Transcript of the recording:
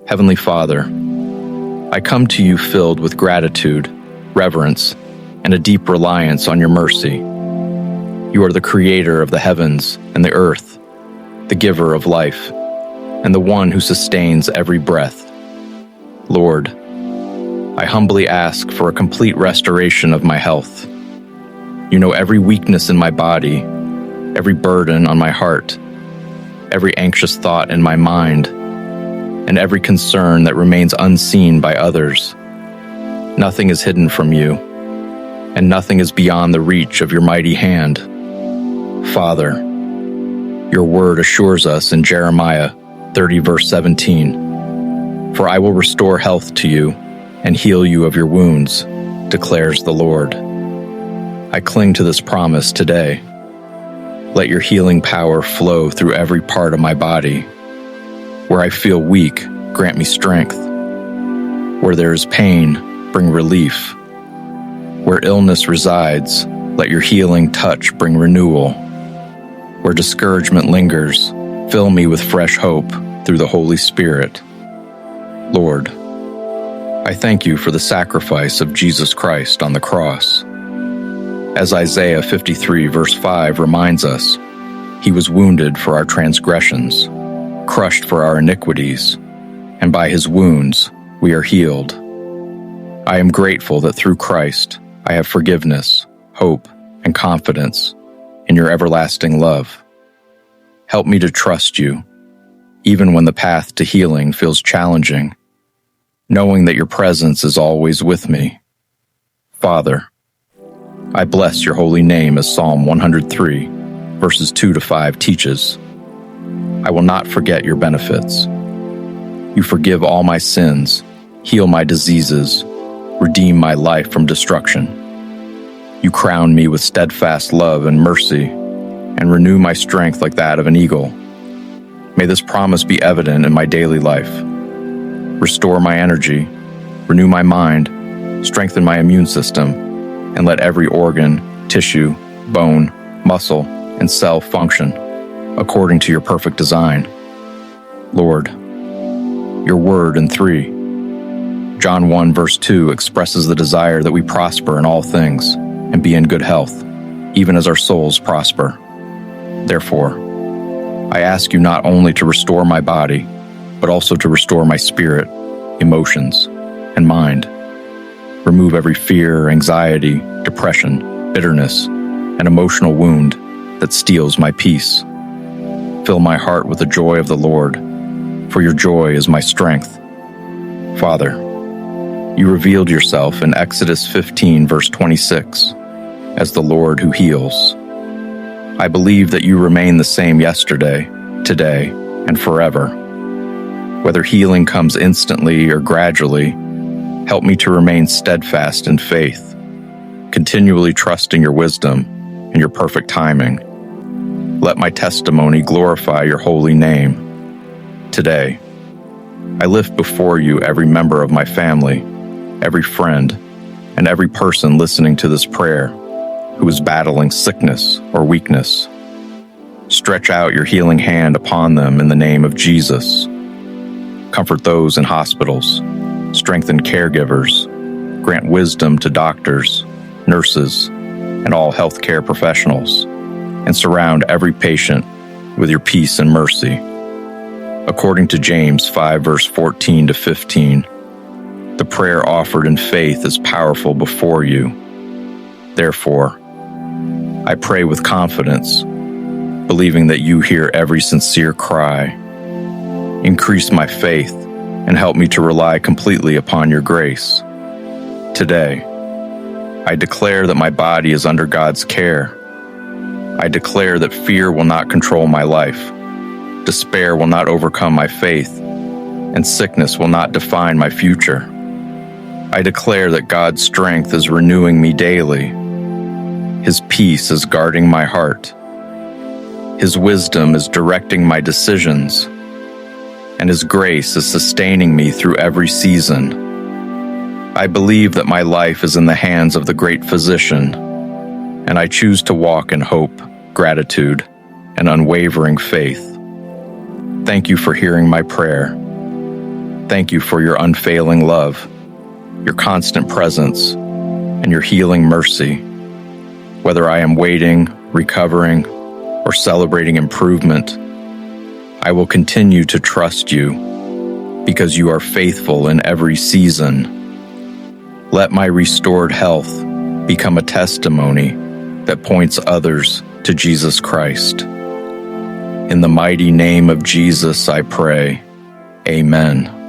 Heavenly Father, I come to you filled with gratitude, reverence, and a deep reliance on your mercy. You are the creator of the heavens and the earth, the giver of life, and the one who sustains every breath. Lord, I humbly ask for a complete restoration of my health. You know every weakness in my body, every burden on my heart, every anxious thought in my mind, and every concern that remains unseen by others. Nothing is hidden from you, and nothing is beyond the reach of your mighty hand. Father, your word assures us in Jeremiah 30 verse 17, "For I will restore health to you and heal you of your wounds, declares the Lord." I cling to this promise today. Let your healing power flow through every part of my body. Where I feel weak, grant me strength. Where there is pain, bring relief. Where illness resides, let your healing touch bring renewal. Where discouragement lingers, fill me with fresh hope through the Holy Spirit. Lord, I thank you for the sacrifice of Jesus Christ on the cross. As Isaiah 53 verse 5 reminds us, he was wounded for our transgressions, crushed for our iniquities, and by his wounds we are healed. I am grateful that through Christ I have forgiveness, hope, and confidence in your everlasting love. Help me to trust you, even when the path to healing feels challenging, knowing that your presence is always with me. Father, I bless your holy name as Psalm 103, verses 2 to 5 teaches. I will not forget your benefits. You forgive all my sins, heal my diseases, redeem my life from destruction. You crown me with steadfast love and mercy, and renew my strength like that of an eagle. May this promise be evident in my daily life. Restore my energy, renew my mind, strengthen my immune system, and let every organ, tissue, bone, muscle, and cell function according to your perfect design. Lord, your word in 3, John 1 verse 2 expresses the desire that we prosper in all things and be in good health, even as our souls prosper. Therefore, I ask you not only to restore my body, but also to restore my spirit, emotions, and mind. Remove every fear, anxiety, depression, bitterness, and emotional wound that steals my peace. Fill my heart with the joy of the Lord, for your joy is my strength. Father, you revealed yourself in Exodus 15, verse 26, as the Lord who heals. I believe that you remain the same yesterday, today, and forever. Whether healing comes instantly or gradually, help me to remain steadfast in faith, continually trusting your wisdom and your perfect timing. Let my testimony glorify your holy name. Today, I lift before you every member of my family, every friend, and every person listening to this prayer who is battling sickness or weakness. Stretch out your healing hand upon them in the name of Jesus. Comfort those in hospitals, strengthen caregivers, grant wisdom to doctors, nurses, and all healthcare professionals, and surround every patient with your peace and mercy. According to James 5 verse 14 to 15, the prayer offered in faith is powerful before you. Therefore, I pray with confidence, believing that you hear every sincere cry. Increase my faith and help me to rely completely upon your grace. Today, I declare that my body is under God's care. I declare that fear will not control my life, despair will not overcome my faith, and sickness will not define my future. I declare that God's strength is renewing me daily. His peace is guarding my heart. His wisdom is directing my decisions, and His grace is sustaining me through every season. I believe that my life is in the hands of the great Physician, and I choose to walk in hope, gratitude, and unwavering faith. Thank you for hearing my prayer. Thank you for your unfailing love, your constant presence, and your healing mercy. Whether I am waiting, recovering, or celebrating improvement, I will continue to trust you because you are faithful in every season. Let my restored health become a testimony that points others to Jesus Christ. In the mighty name of Jesus, I pray. Amen.